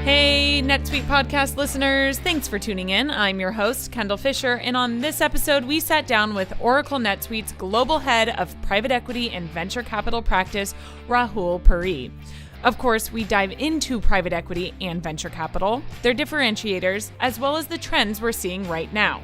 Hey, NetSuite podcast listeners. Thanks for tuning in. I'm your host, Kendall Fisher, and on this episode, we sat down with Oracle NetSuite's Global Head of Private Equity and Venture Capital Practice, Rahul Puri. Of course, we dive into private equity and venture capital, their differentiators, as well as the trends we're seeing right now.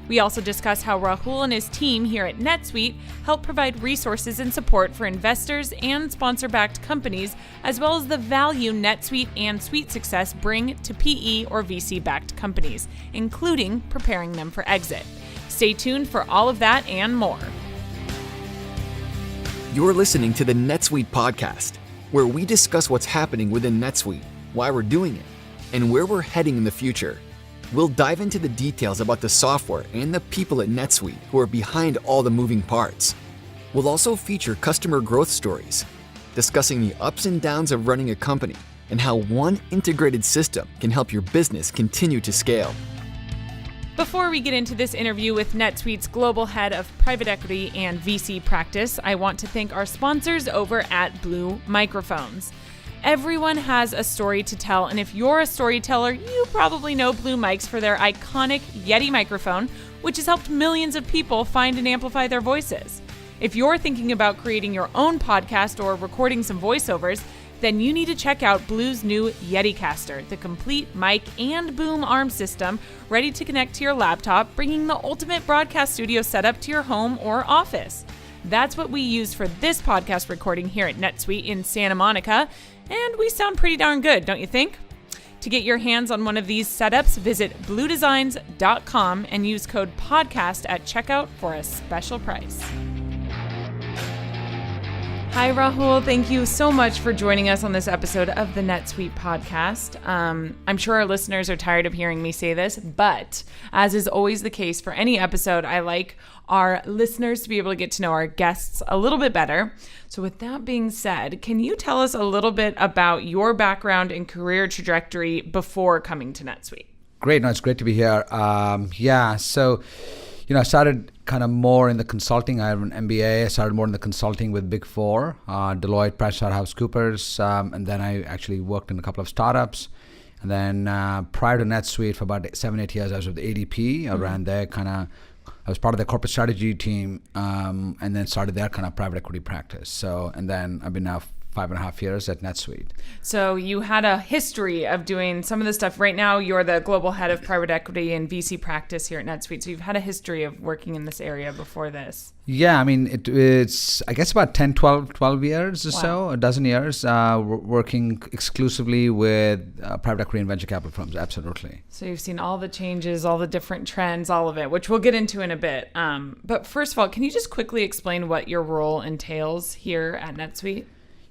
We also discuss how Rahul and his team here at NetSuite help provide resources and support for investors and sponsor-backed companies, as well as the value NetSuite and Suite Success bring to PE or VC-backed companies, including preparing them for exit. Stay tuned for all of that and more. You're listening to the NetSuite podcast, where we discuss what's happening within NetSuite, why we're doing it, and where we're heading in the future. We'll dive into the details about the software and the people at NetSuite who are behind all the moving parts. We'll also feature customer growth stories, discussing the ups and downs of running a company and how one integrated system can help your business continue to scale. Before we get into this interview with NetSuite's Global Head of Private Equity and VC Practice, I want to thank our sponsors over at Blue Microphones. Everyone has a story to tell, and if you're a storyteller, you probably know Blue Mics for their iconic Yeti microphone, which has helped millions of people find and amplify their voices. If you're thinking about creating your own podcast or recording some voiceovers, then you need to check out Blue's new YetiCaster, the complete mic and boom arm system ready to connect to your laptop, bringing the ultimate broadcast studio setup to your home or office. That's what we use for this podcast recording here at NetSuite in Santa Monica, and we sound pretty darn good, don't you think? To get your hands on one of these setups, visit bluedesigns.com and use code PODCAST at checkout for a special price. Hi, Rahul. Thank you so much for joining us on this episode of the NetSuite podcast. I'm sure our listeners are tired of hearing me say this, but as is always the case for any episode, I like our listeners to be able to get to know our guests a little bit better. So with that being said, can you tell us a little bit about your background and career trajectory before coming to NetSuite? Great. No, it's great to be here. I started kind of more in the consulting. I have an MBA. I started more in the consulting with Big Four, Deloitte, PricewaterhouseCoopers, and then I actually worked in a couple of startups. And then prior to NetSuite, for about 7-8 years, I was with ADP. I ran there I was part of the corporate strategy team, and then started their kind of private equity practice. And then I've been now 5.5 years at NetSuite. So you had a history of doing some of the stuff. Right now, you're the global head of private equity and VC practice here at NetSuite. So you've had a history of working in this area before this. Yeah, I mean, it's, I guess, about 10, 12 years or so, a dozen years, working exclusively with private equity and venture capital firms, absolutely. So you've seen all the changes, all the different trends, all of it, which we'll get into in a bit. But first of all, can you just quickly explain what your role entails here at NetSuite?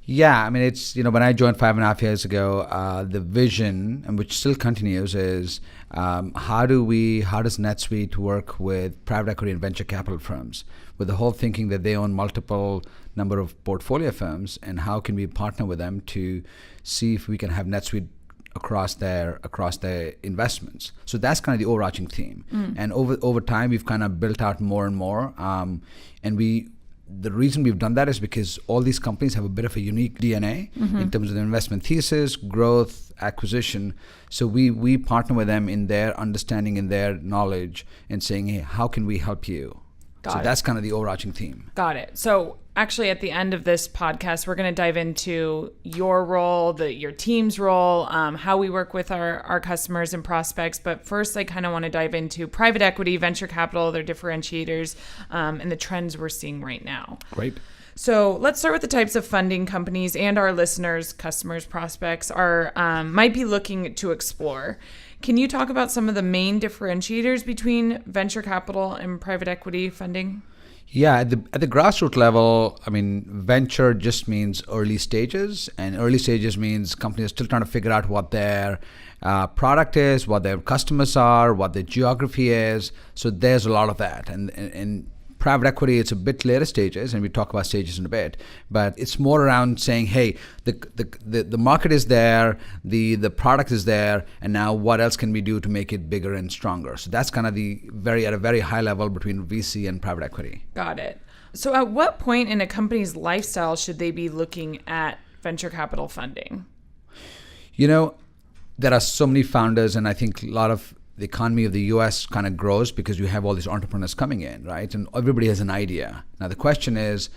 Yeah, I mean, it's, when I joined 5.5 years ago, the vision, and which still continues, is how does NetSuite work with private equity and venture capital firms, with the whole thinking that they own multiple number of portfolio firms, and how can we partner with them to see if we can have NetSuite across their investments. So that's kind of the overarching theme. And over time, we've kind of built out more and more, the reason we've done that is because all these companies have a bit of a unique DNA in terms of their investment thesis, growth, acquisition. So we partner with them in their understanding, in their knowledge, and saying, hey, how can we help you? That's kind of the overarching theme. Got it. So actually at the end of this podcast, we're going to dive into your role, your team's role, how we work with our customers and prospects. But first, I kind of want to dive into private equity, venture capital, their differentiators, and the trends we're seeing right now. Great. So let's start with the types of funding companies and our listeners, customers, prospects might be looking to explore. Can you talk about some of the main differentiators between venture capital and private equity funding? Yeah, at the grassroots level, I mean, venture just means early stages, and early stages means companies are still trying to figure out what their product is, what their customers are, what their geography is. So there's a lot of that, and private equity, it's a bit later stages, and we talk about stages in a bit, but it's more around saying, hey, the market is there, the product is there, and now what else can we do to make it bigger and stronger? So that's kind of at a very high level between VC and private equity. Got it. So at what point in a company's lifestyle should they be looking at venture capital funding? there are so many founders, and I think a lot of the economy of the US kind of grows because you have all these entrepreneurs coming in, right? And everybody has an idea. Now the question is,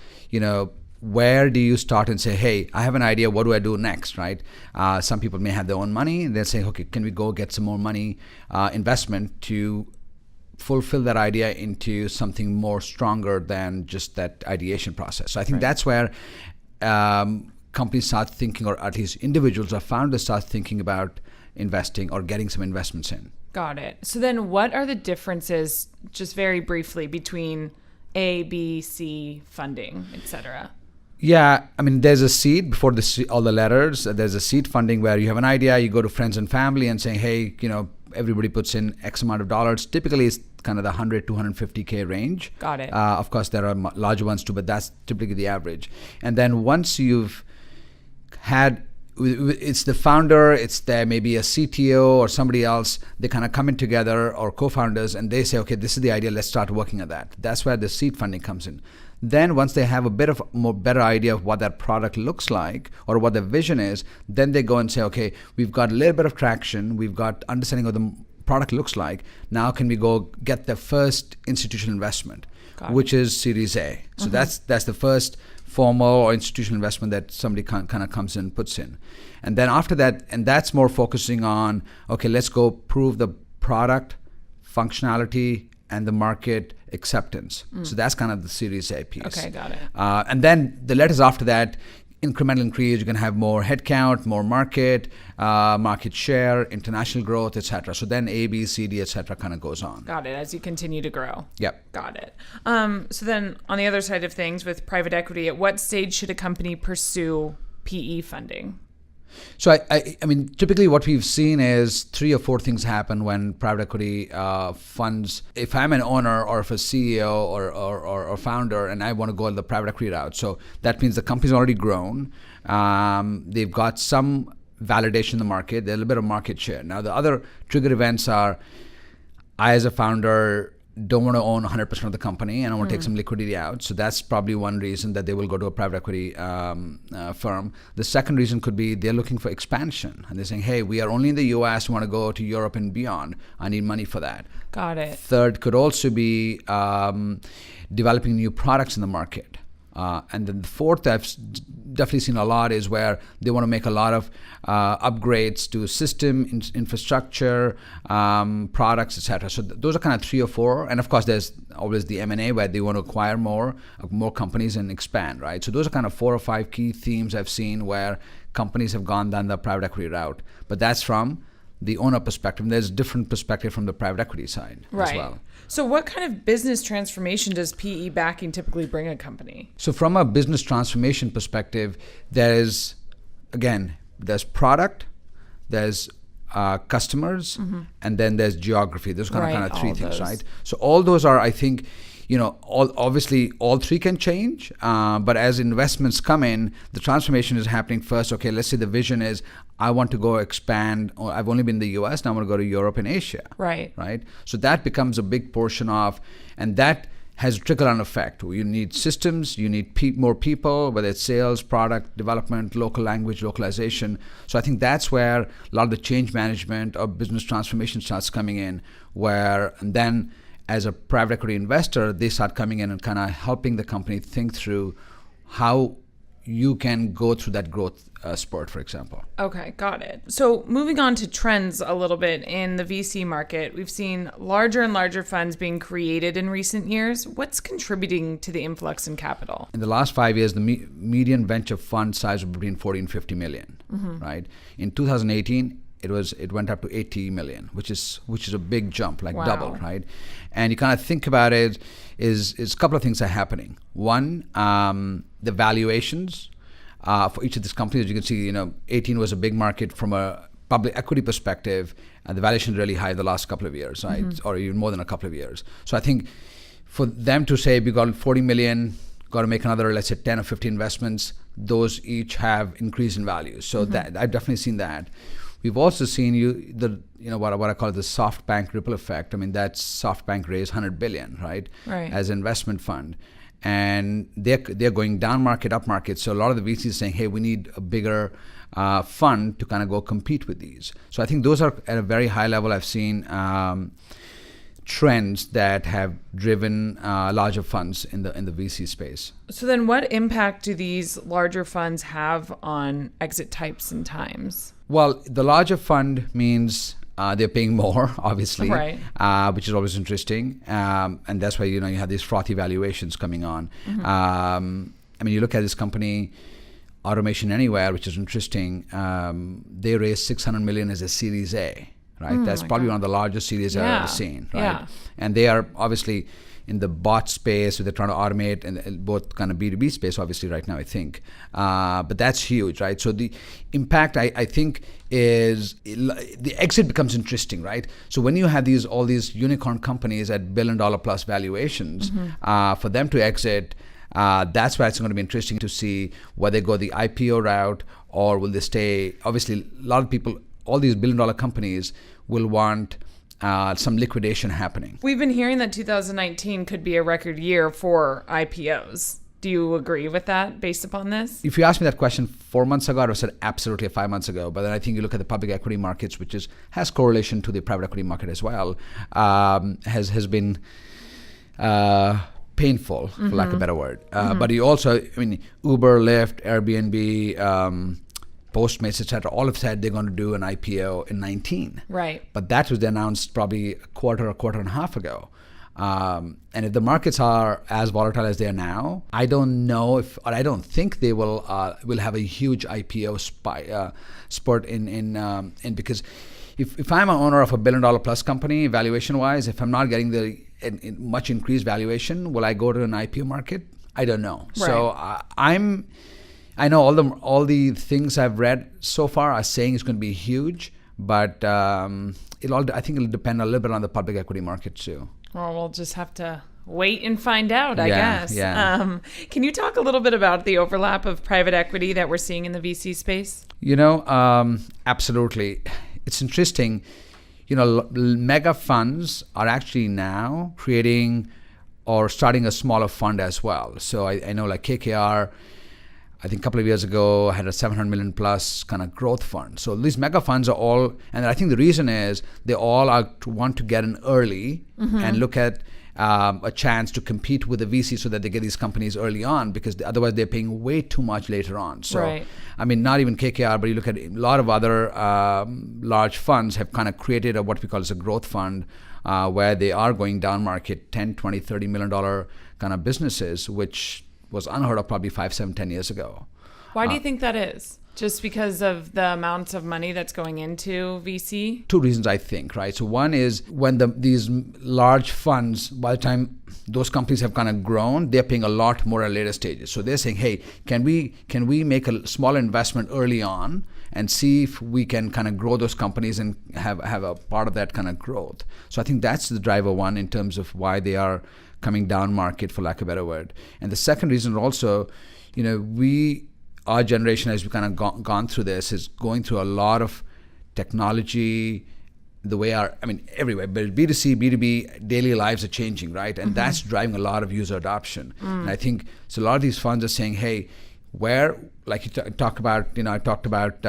where do you start and say, hey, I have an idea, what do I do next, right? Some people may have their own money, and they'll say, okay, can we go get some more money, investment to fulfill that idea into something more stronger than just that ideation process. So I think that's where companies start thinking, or at least individuals or founders start thinking about investing or getting some investments in. Got it. So then what are the differences, just very briefly, between A, B, C funding, et cetera? Yeah, I mean, there's a seed before all the letters. There's a seed funding where you have an idea, you go to friends and family and say, hey, everybody puts in X amount of dollars. Typically, it's kind of the 100 to 150K range. Got it. Of course, there are larger ones too, but that's typically the average. And then once you've had, it's the founder, it's there maybe a CTO or somebody else, they kind of come in together, or co-founders, and they say, okay, this is the idea, let's start working on that. That's where the seed funding comes in. Then once they have a bit of better idea of what that product looks like or what the vision is, then they go and say, okay, we've got a little bit of traction, we've got understanding of the product looks like, now can we go get the first institutional investment, which is Series A. So that's the first formal or institutional investment that somebody kind of comes in and puts in. And then after that, and that's more focusing on, okay, let's go prove the product, functionality, and the market acceptance. So that's kind of the Series A piece. Okay, got it. And then the letters after that, incremental increase, you can have more headcount, more market share, international growth, etc. So then A, B, C, D, etc. kind of goes on. Got it, as you continue to grow. Yep. Got it. So then on the other side of things with private equity, at what stage should a company pursue PE funding? So I mean, typically what we've seen is 3 or 4 things happen when private equity funds. If I'm an owner or if a CEO or founder and I want to go the private equity route, so that means the company's already grown. They've got some validation in the market, there's a little bit of market share. Now the other trigger events are, I as a founder don't want to own 100% of the company and I want to take some liquidity out. So that's probably one reason that they will go to a private equity firm. The second reason could be they're looking for expansion and they're saying, hey, we are only in the US, we want to go to Europe and beyond. I need money for that. Got it. Third could also be developing new products in the market. And then the fourth I've definitely seen a lot is where they want to make a lot of upgrades to system, infrastructure, products, etc. So those are kind of 3 or 4. And of course, there's always the M&A where they want to acquire more companies and expand, right? So those are kind of 4 or 5 key themes I've seen where companies have gone down the private equity route. But that's from the owner perspective. There's a different perspective from the private equity side as well. So what kind of business transformation does PE backing typically bring a company? So from a business transformation perspective, there's product, there's customers, and then there's geography. Those kind of 3 things, right? So all those are, I think, obviously all 3 can change, but as investments come in, the transformation is happening first. Okay, let's say the vision is I want to go expand, or I've only been in the US, now I want to go to Europe and Asia. Right. So that becomes a big portion of, and that has a trickle-down effect. You need systems, you need more people, whether it's sales, product development, local language, localization. So I think that's where a lot of the change management or business transformation starts coming in, and then as a private equity investor, they start coming in and kind of helping the company think through how you can go through that growth spurt, for example. Okay, got it. So moving on to trends a little bit in the VC market, we've seen larger and larger funds being created in recent years. What's contributing to the influx in capital? In the last 5 years, the median venture fund size was between 40 and 50 million, right? In 2018, it went up to 80 million, which is a big jump, like double, right? And you kind of think about it, is a couple of things are happening. One, the valuations for each of these companies. You can see, 18 was a big market from a public equity perspective, and the valuation is really high the last couple of years, right? Or even more than a couple of years. So I think for them to say we got 40 million, got to make another, let's say 10 or 15 investments, those each have increased in value. So that I've definitely seen that. We've also seen what I call the SoftBank ripple effect. I mean, that SoftBank raised $100 billion, right? As an investment fund. and they're going down market, up market. So a lot of the VCs are saying, hey, we need a bigger fund to kind of go compete with these. So I think those are at a very high level. I've seen trends that have driven larger funds in the VC space. So then what impact do these larger funds have on exit types and times? Well, the larger fund means they're paying more, obviously, right. Which is always interesting. And that's why, you have these frothy valuations coming on. I mean, you look at this company, Automation Anywhere, which is interesting. They raised $600 million as a Series A. Right, that's probably one of the largest series I've ever seen. Right, and they are obviously in the bot space, so they're trying to automate, and both kind of B2B space, obviously, right now, I think. But that's huge, right? So the impact, I think, is the exit becomes interesting, right? So when you have all these unicorn companies at billion-dollar plus valuations, for them to exit, that's why it's going to be interesting to see whether they go the IPO route or will they stay. Obviously, a lot of people, all these billion-dollar companies will want some liquidation happening. We've been hearing that 2019 could be a record year for IPOs. Do you agree with that based upon this? If you asked me that question 4 months ago, I would have said absolutely 5 months ago. But then I think you look at the public equity markets, which has correlation to the private equity market as well, has been painful, for lack of a better word. But you also, I mean, Uber, Lyft, Airbnb, Postmates, etc., all have said they're going to do an IPO in 19. Right. But that was announced probably a quarter and a half ago. And if the markets are as volatile as they are now, I don't know I don't think they will have a huge IPO spurt in because if I'm an owner of a $1 billion plus company, valuation wise, if I'm not getting the much increased valuation, will I go to an IPO market? I don't know. Right. So I know all the things I've read so far are saying it's going to be huge, but I think it'll depend a little bit on the public equity market too. Well, we'll just have to wait and find out, I guess. Yeah. Can you talk a little bit about the overlap of private equity that we're seeing in the VC space? Absolutely. It's interesting. Mega funds are actually now creating or starting a smaller fund as well. So I know like KKR, I think a couple of years ago, had a 700 million plus kind of growth fund. So these mega funds are all, and I think the reason is they all want to get in early and look at a chance to compete with the VC so that they get these companies early on, because otherwise they're paying way too much later on. So, right. I mean, not even KKR, but you look at a lot of other large funds have kind of created what we call as a growth fund, where they are going down market, 10, 20, $30 million kind of businesses, which was unheard of probably 5, 7, 10 years ago. Why do you think that is? Just because of the amounts of money that's going into VC? Two reasons, I think, right? So one is when these large funds, by the time those companies have kind of grown, they're paying a lot more at later stages. So they're saying, hey, can we make a small investment early on and see if we can kind of grow those companies and have a part of that kind of growth? So I think that's the driver one in terms of why they are coming down market, for lack of a better word. And the second reason also, our generation, as we've kind of gone through this, is going through a lot of technology, the way everywhere, but B2C, B2B, daily lives are changing, right? And that's driving a lot of user adoption. And I think, so a lot of these funds are saying, hey, where, like you talk about, I talked about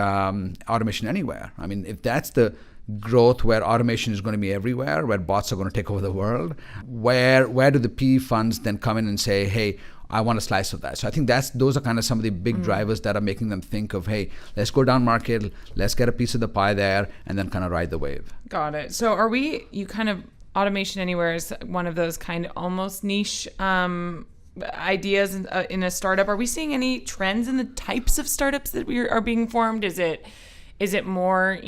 Automation Anywhere. I mean, if that's the growth where automation is going to be everywhere, where bots are going to take over the world, where do the PE funds then come in and say, hey, I want a slice of that? So I think those are kind of some of the big drivers that are making them think of, hey, let's go down market, let's get a piece of the pie there, and then kind of ride the wave. Got it. So Automation Anywhere is one of those kind of almost niche ideas in a startup. Are we seeing any trends in the types of startups that are being formed? Is it more,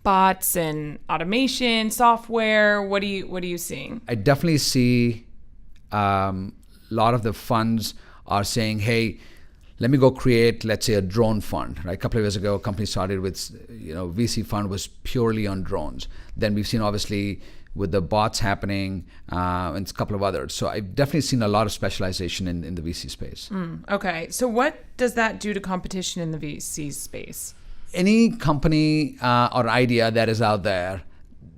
bots and automation, software? What are you seeing? I definitely see a lot of the funds are saying, hey, let me go create, let's say, a drone fund. Right? A couple of years ago, a company started with, VC fund was purely on drones. Then we've seen, obviously, with the bots happening and a couple of others. So I've definitely seen a lot of specialization in the VC space. Okay. So what does that do to competition in the VC space? Any company or idea that is out there,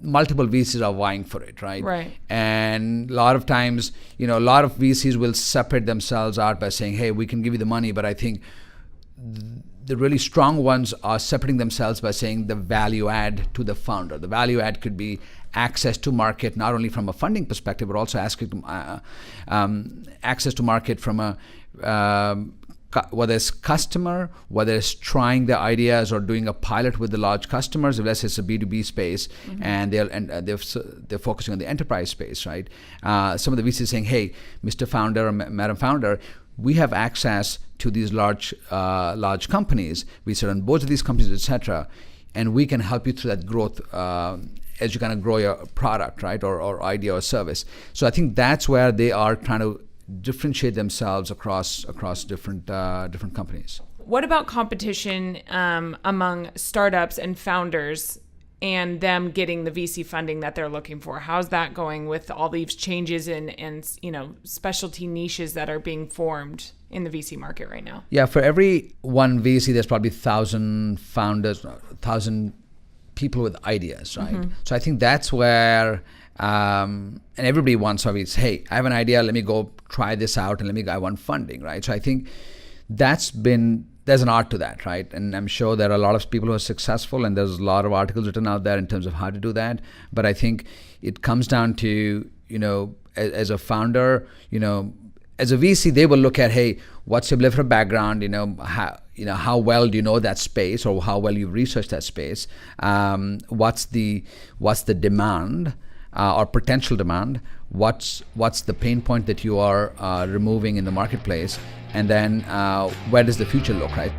multiple VCs are vying for it, right? Right. And a lot of times, a lot of VCs will separate themselves out by saying, hey, we can give you the money, but I think the really strong ones are separating themselves by saying the value add to the founder. The value add could be access to market, not only from a funding perspective, but also access to market from a whether it's customer, whether it's trying the ideas or doing a pilot with the large customers, unless it's a B2B space, and they're focusing on the enterprise space, right? Some of the VCs saying, hey, Mr. Founder or Madam Founder, we have access to these large companies. We sit on boards of these companies, etc., and we can help you through that growth as you kind of grow your product, right, or idea or service. So I think that's where they are trying to differentiate themselves across different companies. What about competition among startups and founders and them getting the VC funding that they're looking for? How's that going with all these changes and specialty niches that are being formed in the VC market right now? Yeah, for every one VC, there's probably 1,000 founders, 1,000 people with ideas, right? So I think that's where, and everybody wants always, hey, I have an idea, let me go try this out and I want funding, right? So I think there's an art to that, right? And I'm sure there are a lot of people who are successful, and there's a lot of articles written out there in terms of how to do that. But I think it comes down to, as a founder, as a VC, they will look at, hey, what's your political background? How well do you know that space, or how well you've researched that space? What's the demand or potential demand? What's the pain point that you are removing in the marketplace? And then where does the future look, right?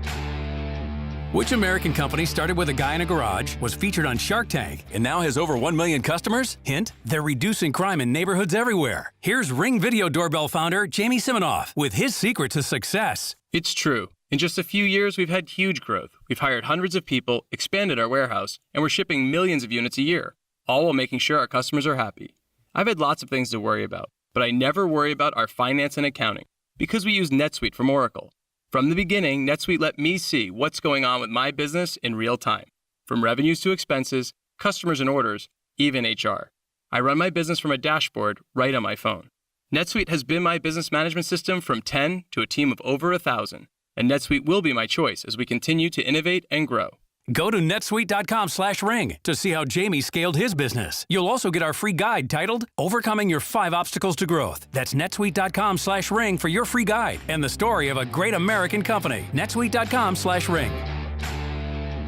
Which American company started with a guy in a garage, was featured on Shark Tank, and now has over 1 million customers? Hint, they're reducing crime in neighborhoods everywhere. Here's Ring Video Doorbell founder Jamie Siminoff with his secret to success. It's true. In just a few years, we've had huge growth. We've hired hundreds of people, expanded our warehouse, and we're shipping millions of units a year, all while making sure our customers are happy. I've had lots of things to worry about, but I never worry about our finance and accounting because we use NetSuite from Oracle. From the beginning, NetSuite let me see what's going on with my business in real time, from revenues to expenses, customers and orders, even HR. I run my business from a dashboard right on my phone. NetSuite has been my business management system from 10 to a team of over 1,000, and NetSuite will be my choice as we continue to innovate and grow. Go to netsuite.com/ring to see how Jamie scaled his business. You'll also get our free guide titled Overcoming Your 5 Obstacles to Growth. That's netsuite.com/ring for your free guide and the story of a great American company. netsuite.com/ring.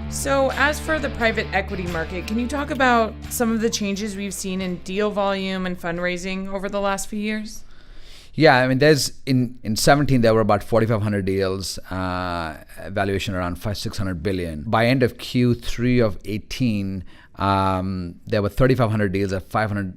So as for the private equity market, can you talk about some of the changes we've seen in deal volume and fundraising over the last few years? Yeah, I mean, there's in 17 there were about 4,500 deals, valuation around $600 billion. By end of Q3 of 18, there were 3,500 deals at $500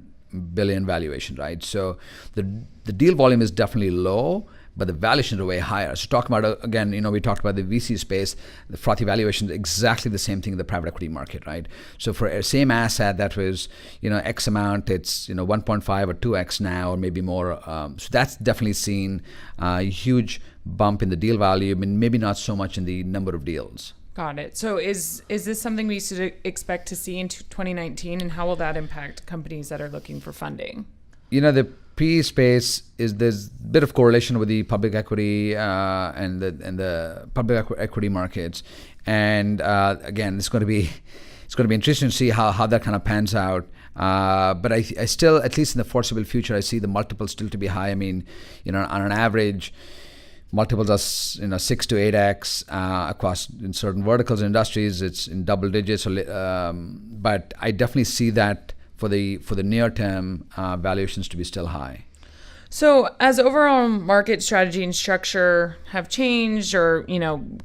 billion valuation, right? So the deal volume is definitely low, but the valuations are way higher. So talking about, again, we talked about the VC space, the frothy valuation is exactly the same thing in the private equity market, right? So for a same asset that was, X amount, it's, 1.5 or 2X now, or maybe more. So that's definitely seen a huge bump in the deal value, and maybe not so much in the number of deals. Got it. So is this something we should expect to see in 2019, and how will that impact companies that are looking for funding? The PE space there's a bit of correlation with the public equity and the public equity markets, and again, it's going to be interesting to see how that kind of pans out. But I still, at least in the foreseeable future, I see the multiples still to be high. I mean, on an average, multiples are 6 to 8x across in certain verticals and industries. It's in double digits, but I definitely see that for the near term, valuations to be still high. So as overall market strategy and structure have changed or,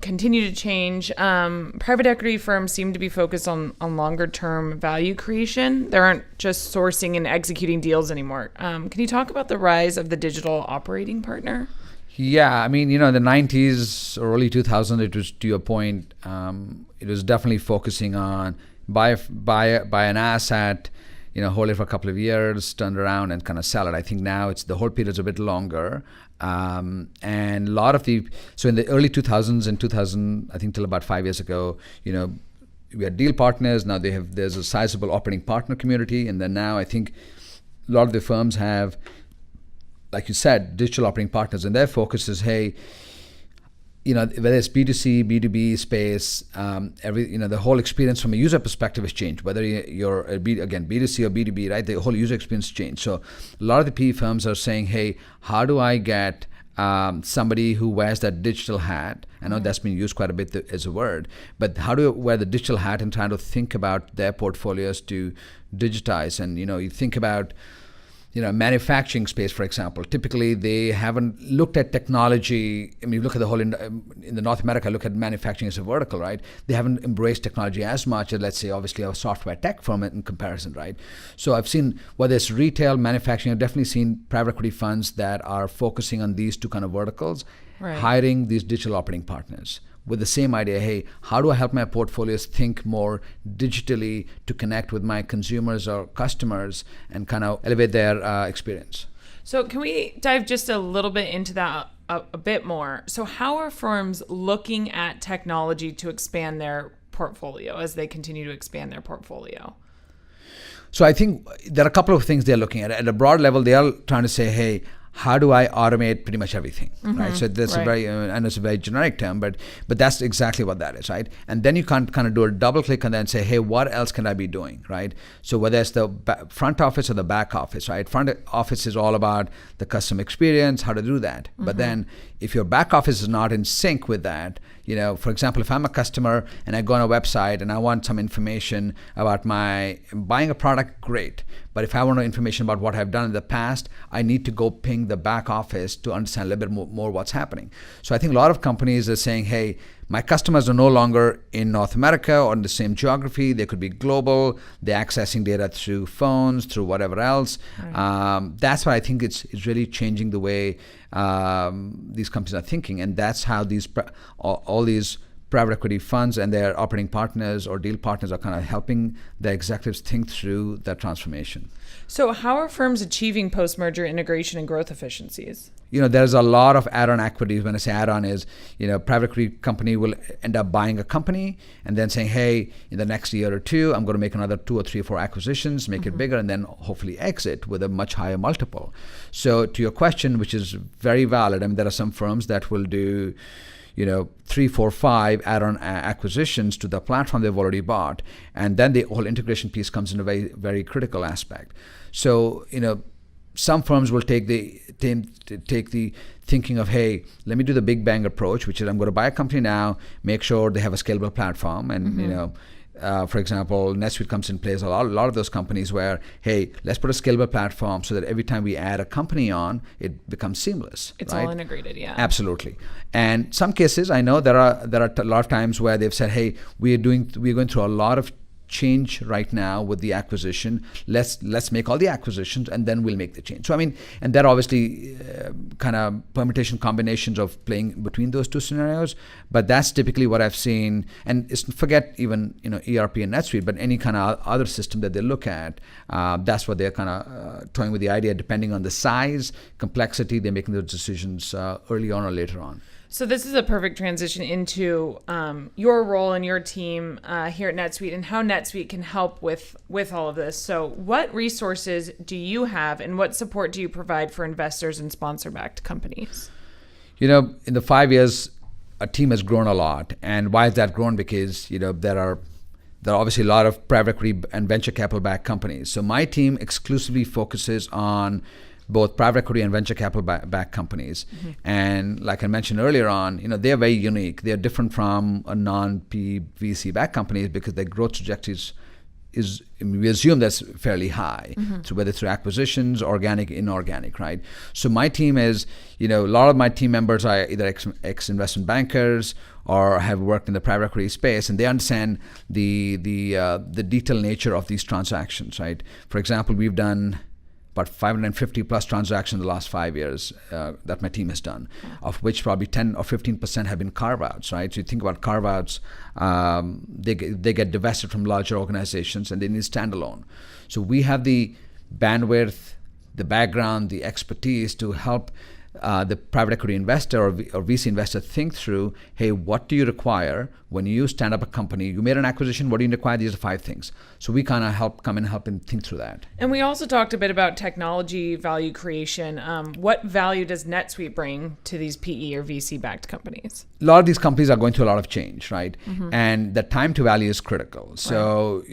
continue to change, private equity firms seem to be focused on longer term value creation. They aren't just sourcing and executing deals anymore. Can you talk about the rise of the digital operating partner? Yeah, I mean, the 90s or early 2000s, it was, to your point, it was definitely focusing on buy an asset, hold it for a couple of years, turn it around and kind of sell it. I think now the whole period is a bit longer. And a lot of so in the early 2000s and 2000, I think till about 5 years ago, we had deal partners. Now there's a sizable operating partner community, and then now I think a lot of the firms have, like you said, digital operating partners, and their focus is, hey, whether it's B2C, B2B space, the whole experience from a user perspective has changed. Whether you're B2C or B2B, right? The whole user experience changed. So a lot of the PE firms are saying, hey, how do I get somebody who wears that digital hat? I know that's been used quite a bit as a word, but how do you wear the digital hat and try to think about their portfolios to digitize? And you think about manufacturing space, for example. Typically, they haven't looked at technology. I mean, you look at the whole in the North America, look at manufacturing as a vertical, right? They haven't embraced technology as much as, let's say, obviously a software tech firm in comparison, right? So I've seen, whether it's retail, manufacturing, I've definitely seen private equity funds that are focusing on these two kind of verticals, right, hiring these digital operating partners with the same idea, hey, how do I help my portfolios think more digitally to connect with my consumers or customers and kind of elevate their experience? So can we dive just a little bit into that a bit more? So how are firms looking at technology to expand their portfolio as they continue to expand their portfolio? So I think there are a couple of things they're looking at. At a broad level, they are trying to say, hey, how do I automate pretty much everything, right? So that's a very, I know it's a very generic term, but that's exactly what that is, right? And then you can kind of do a double click and then say, hey, what else can I be doing, right? So whether it's the front office or the back office, right? Front office is all about the customer experience, how to do that. But then if your back office is not in sync with that, for example, if I'm a customer and I go on a website and I want some information about buying a product, great. But if I want information about what I've done in the past, I need to go ping the back office to understand a little bit more what's happening. So I think a lot of companies are saying, hey, my customers are no longer in North America or in the same geography. They could be global. They're accessing data through phones, through whatever else. Right. That's why I think it's really changing the way these companies are thinking. And that's how all these private equity funds and their operating partners or deal partners are kind of helping the executives think through that transformation. So how are firms achieving post-merger integration and growth efficiencies? There's a lot of add-on equities. When I say add-on is, private equity company will end up buying a company and then saying, hey, in the next year or two, I'm going to make another 2 or 3 or 4 acquisitions, make it bigger, and then hopefully exit with a much higher multiple. So to your question, which is very valid, I mean, there are some firms that will do 3, 4, 5 add-on acquisitions to the platform they've already bought, and then the whole integration piece comes in a very, very critical aspect. So some firms will take the thinking of, hey, let me do the big bang approach, which is I'm going to buy a company now, make sure they have a scalable platform, and for example, NetSuite comes in place. A lot of those companies where, hey, let's put a scalable platform so that every time we add a company on, it becomes seamless. It's right? all integrated, yeah. Absolutely. And some cases, I know there are a lot of times where they've said, hey, we're going through a lot of change right now with the acquisition. Let's make all the acquisitions and then we'll make the change. So I mean, and there are obviously kind of permutation combinations of playing between those two scenarios, but that's typically what I've seen. And forget even ERP and NetSuite, but any kind of other system that they look at, that's what they're kind of toying with the idea. Depending on the size, complexity, they're making those decisions early on or later on. So this is a perfect transition into your role and your team here at NetSuite and how NetSuite can help with all of this. So what resources do you have and what support do you provide for investors and sponsor-backed companies? In the 5 years, a team has grown a lot. And why has that grown? Because there are obviously a lot of private equity and venture capital-backed companies. So my team exclusively focuses on both private equity and venture capital backed companies. And like I mentioned earlier on, they're very unique. They're different from a non-PE VC backed companies because their growth trajectories we assume that's fairly high, so whether through acquisitions, organic, inorganic, right? So my team is, a lot of my team members are either ex-investment bankers or have worked in the private equity space, and they understand the detailed nature of these transactions, right? For example, we've done about 550 plus transactions in the last 5 years that my team has done, of which probably 10 or 15% have been carve-outs, right? So you think about carve-outs, they get divested from larger organizations and they need standalone. So we have the bandwidth, the background, the expertise to help the private equity investor or VC investor think through, hey, what do you require when you stand up a company? You made an acquisition, what do you require? These are 5 things. So we kind of help and think through that. And we also talked a bit about technology value creation. What value does NetSuite bring to these PE or VC-backed companies? A lot of these companies are going through a lot of change, right? And the time to value is critical. So,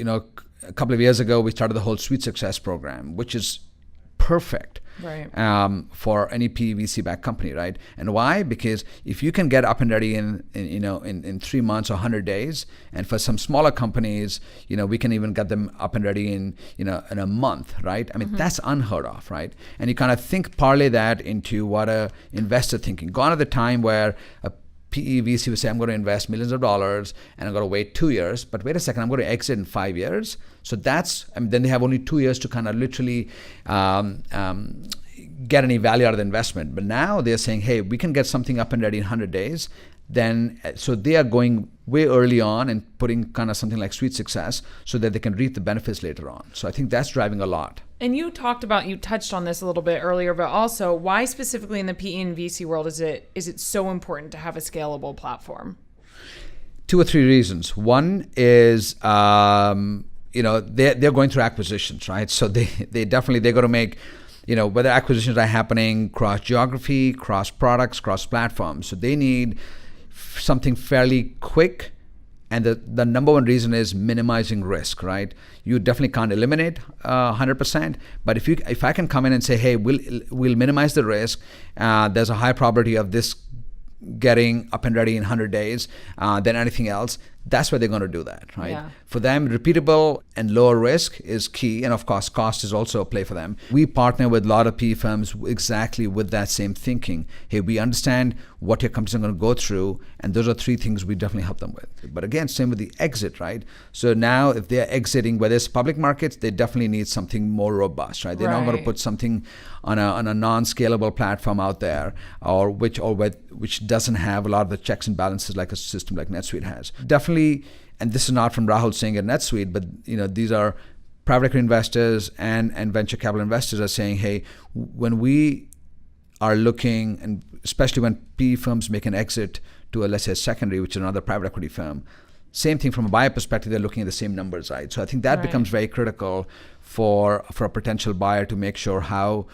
a couple of years ago, we started the whole Suite Success program, which is perfect for any PE VC-backed company, right? And why? Because if you can get up and ready in 3 months or 100 days, and for some smaller companies, we can even get them up and ready in a month, right? I mean, that's unheard of, right? And you kind of parlay that into what a investor thinking. Gone are the time where a PE VC would say, I'm going to invest millions of dollars and I'm going to wait 2 years, but wait a second, I'm going to exit in 5 years. So then they have only 2 years to kind of literally get any value out of the investment. But now they're saying, hey, we can get something up and ready in 100 days. So they are going way early on and putting kind of something like Suite Success so that they can reap the benefits later on. So I think that's driving a lot. And you touched on this a little bit earlier, but also why specifically in the PE and VC world is it so important to have a scalable platform? 2 or 3 reasons. One is, they're going through acquisitions, right? So they're going to make, whether acquisitions are happening cross geography, cross products, cross platforms. So they need something fairly quick. And the number one reason is minimizing risk, right? You definitely can't eliminate 100%, but if I can come in and say, hey, we'll minimize the risk, there's a high probability of this getting up and ready in 100 days than anything else, that's where they're going to do that, right? Yeah. For them, repeatable and lower risk is key. And of course, cost is also a play for them. We partner with a lot of PE firms exactly with that same thinking. Hey, we understand what your companies are going to go through. And those are 3 things we definitely help them with. But again, same with the exit, right? So now if they're exiting, whether it's public markets, they definitely need something more robust, right? They're not going to put something on a non-scalable platform out there which doesn't have a lot of the checks and balances like a system like NetSuite has. Definitely. And this is not from Rahul saying at NetSuite, but these are private equity investors and venture capital investors are saying, hey, when we are looking, and especially when PE firms make an exit to let's say a secondary, which is another private equity firm, same thing from a buyer perspective, they're looking at the same numbers, right? So I think that becomes very critical for a potential buyer to make sure how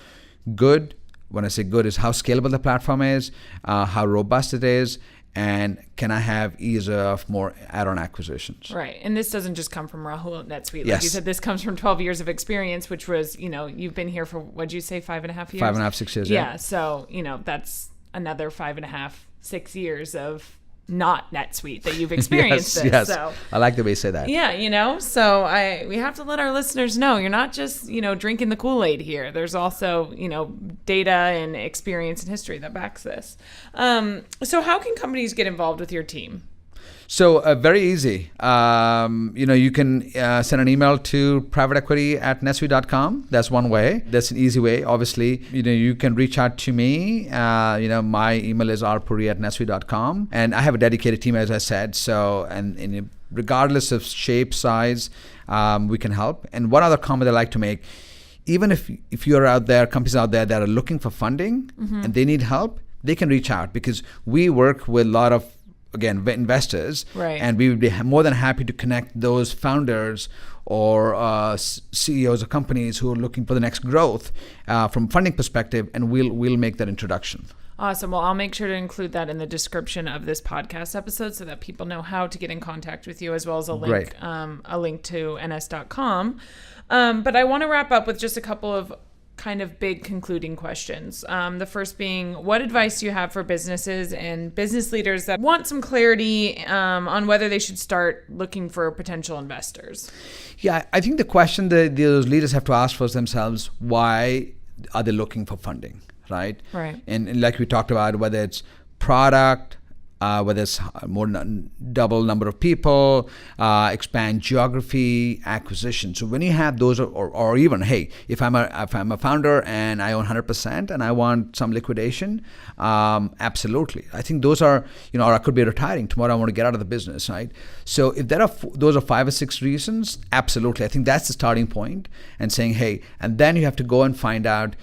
good, when I say good, is how scalable the platform is, how robust it is, and can I have ease of more add-on acquisitions? Right. And this doesn't just come from Rahul at NetSuite. Like yes. you said, this comes from 12 years of experience, which was, you've been here for, what'd you say, 5.5 years? 5.5, 6 years. Yeah. So, that's another 5.5, 6 years of not NetSuite that you've experienced this. Yes. So I like the way you say that. Yeah, so we have to let our listeners know you're not just, drinking the Kool-Aid here. There's also, data and experience and history that backs this. So how can companies get involved with your team? So very easy. You can send an email to privateequity@netsuite.com. That's one way. That's an easy way. Obviously, you can reach out to me. My email is rpuri@netsuite.com, and I have a dedicated team, as I said. So, and regardless of shape, size, we can help. And one other comment I like to make: even if you're out there, companies out there that are looking for funding and they need help, they can reach out because we work with a lot of investors, right. And we would be more than happy to connect those founders or CEOs of companies who are looking for the next growth from funding perspective, and we'll make that introduction. Awesome. Well, I'll make sure to include that in the description of this podcast episode so that people know how to get in contact with you, as well as a link, to ns.com. But I want to wrap up with just a couple of kind of big concluding questions. The first being, what advice do you have for businesses and business leaders that want some clarity on whether they should start looking for potential investors? Yeah, I think the question that those leaders have to ask for themselves, why are they looking for funding, right? Right. And like we talked about, whether it's product, whether it's more than double number of people, expand geography, acquisition. So when you have those, or even, hey, if I'm a founder and I own 100% and I want some liquidation, absolutely. I think those are, or I could be retiring tomorrow. I want to get out of the business, right? So if there are those are 5 or 6 reasons, absolutely. I think that's the starting point, and saying, hey, and then you have to go and find out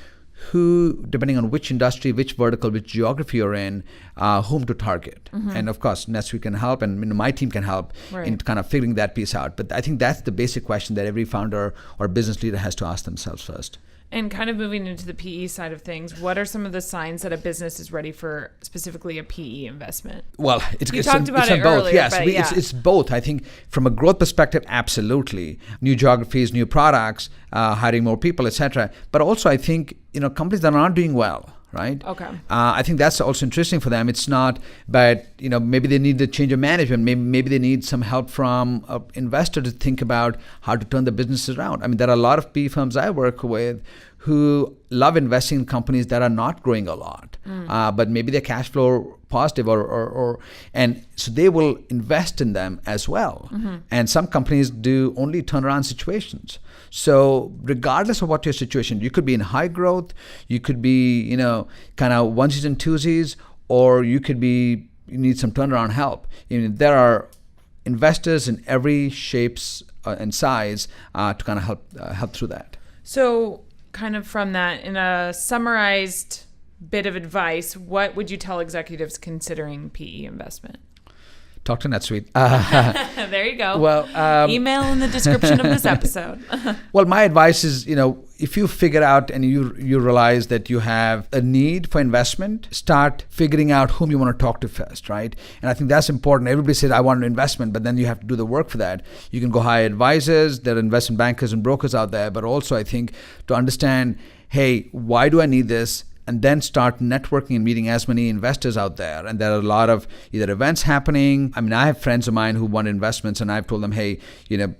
who, depending on which industry, which vertical, which geography you're in, whom to target. And of course, NetSuite can help, and my team can help in kind of figuring that piece out. But I think that's the basic question that every founder or business leader has to ask themselves first. And kind of moving into the PE side of things, what are some of the signs that a business is ready for specifically a PE investment? Well, it's talked about it both. earlier, Yes, but it's both. I think from a growth perspective, absolutely. New geographies, new products, hiring more people, etc. But also, I think companies that are not doing well. Right. Okay. I think that's also interesting for them. It's not, but maybe they need a change of management. Maybe they need some help from an investor to think about how to turn the businesses around. I mean, there are a lot of PE firms I work with who love investing in companies that are not growing a lot, but maybe they're cash flow positive, and so they will invest in them as well. And some companies do only turnaround situations. So regardless of what your situation, you could be in high growth, you could be kind of onesies and twosies, or you need some turnaround help. There are investors in every shapes and size to kind of help through that. So kind of from that, in a summarized bit of advice, what would you tell executives considering PE investment? Talk to NetSuite. There you go. Well, email in the description of this episode. Well, my advice is, if you figure out and you realize that you have a need for investment, start figuring out whom you want to talk to first, right? And I think that's important. Everybody says, I want an investment, but then you have to do the work for that. You can go hire advisors, there are investment bankers and brokers out there, but also I think to understand, hey, why do I need this? And then start networking and meeting as many investors out there. And there are a lot of either events happening. I mean, I have friends of mine who want investments, and I've told them, hey,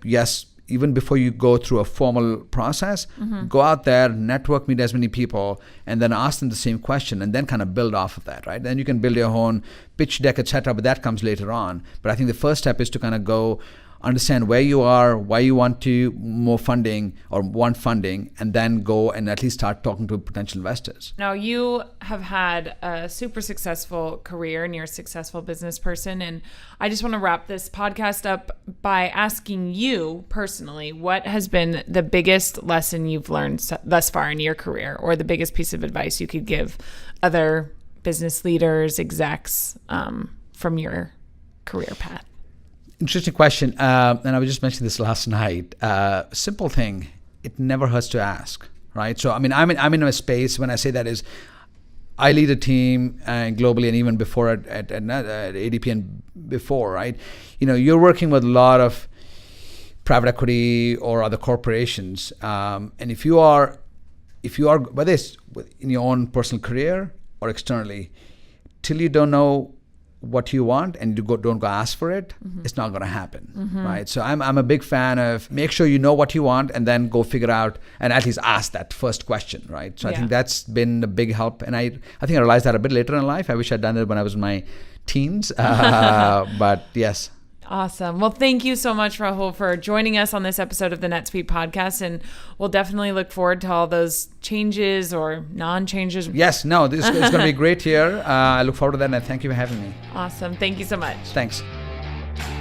yes, even before you go through a formal process, go out there, network, meet as many people, and then ask them the same question, and then kind of build off of that, right? Then you can build your own pitch deck, etc., but that comes later on. But I think the first step is to kind of go understand where you are, why you want more funding or want funding, and then go and at least start talking to potential investors. Now, you have had a super successful career and you're a successful business person. And I just want to wrap this podcast up by asking you personally, what has been the biggest lesson you've learned thus far in your career, or the biggest piece of advice you could give other business leaders, execs from your career path? Interesting question. And I was just mentioning this last night. Simple thing, it never hurts to ask, right? So, I mean, I'm in a space, when I say that is, I lead a team globally and even before at ADP and before, right? You're working with a lot of private equity or other corporations. And if you are, whether it's in your own personal career or externally, till you don't know what you want and you don't go ask for it, it's not going to happen, right? So I'm a big fan of make sure you know what you want and then go figure out and at least ask that first question, right? So I think that's been a big help, and I think I realized that a bit later in life. I wish I'd done it when I was in my teens, but yes. Awesome. Well, thank you so much, Rahul, for joining us on this episode of the NetSuite podcast. And we'll definitely look forward to all those changes or non-changes. Yes, no, this is going to be great here. I look forward to that, and thank you for having me. Awesome. Thank you so much. Thanks.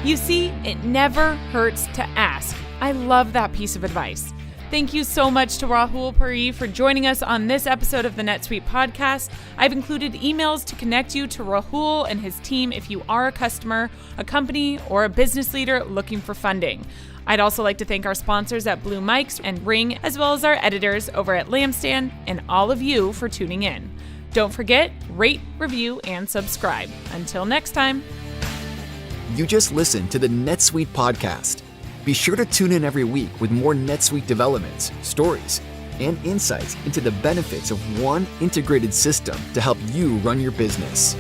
You see, it never hurts to ask. I love that piece of advice. Thank you so much to Rahul Puri for joining us on this episode of the NetSuite podcast. I've included emails to connect you to Rahul and his team if you are a customer, a company, or a business leader looking for funding. I'd also like to thank our sponsors at Blue Mics and Ring, as well as our editors over at Lampstand, and all of you for tuning in. Don't forget, rate, review, and subscribe. Until next time. You just listened to the NetSuite podcast. Be sure to tune in every week with more NetSuite developments, stories, and insights into the benefits of one integrated system to help you run your business.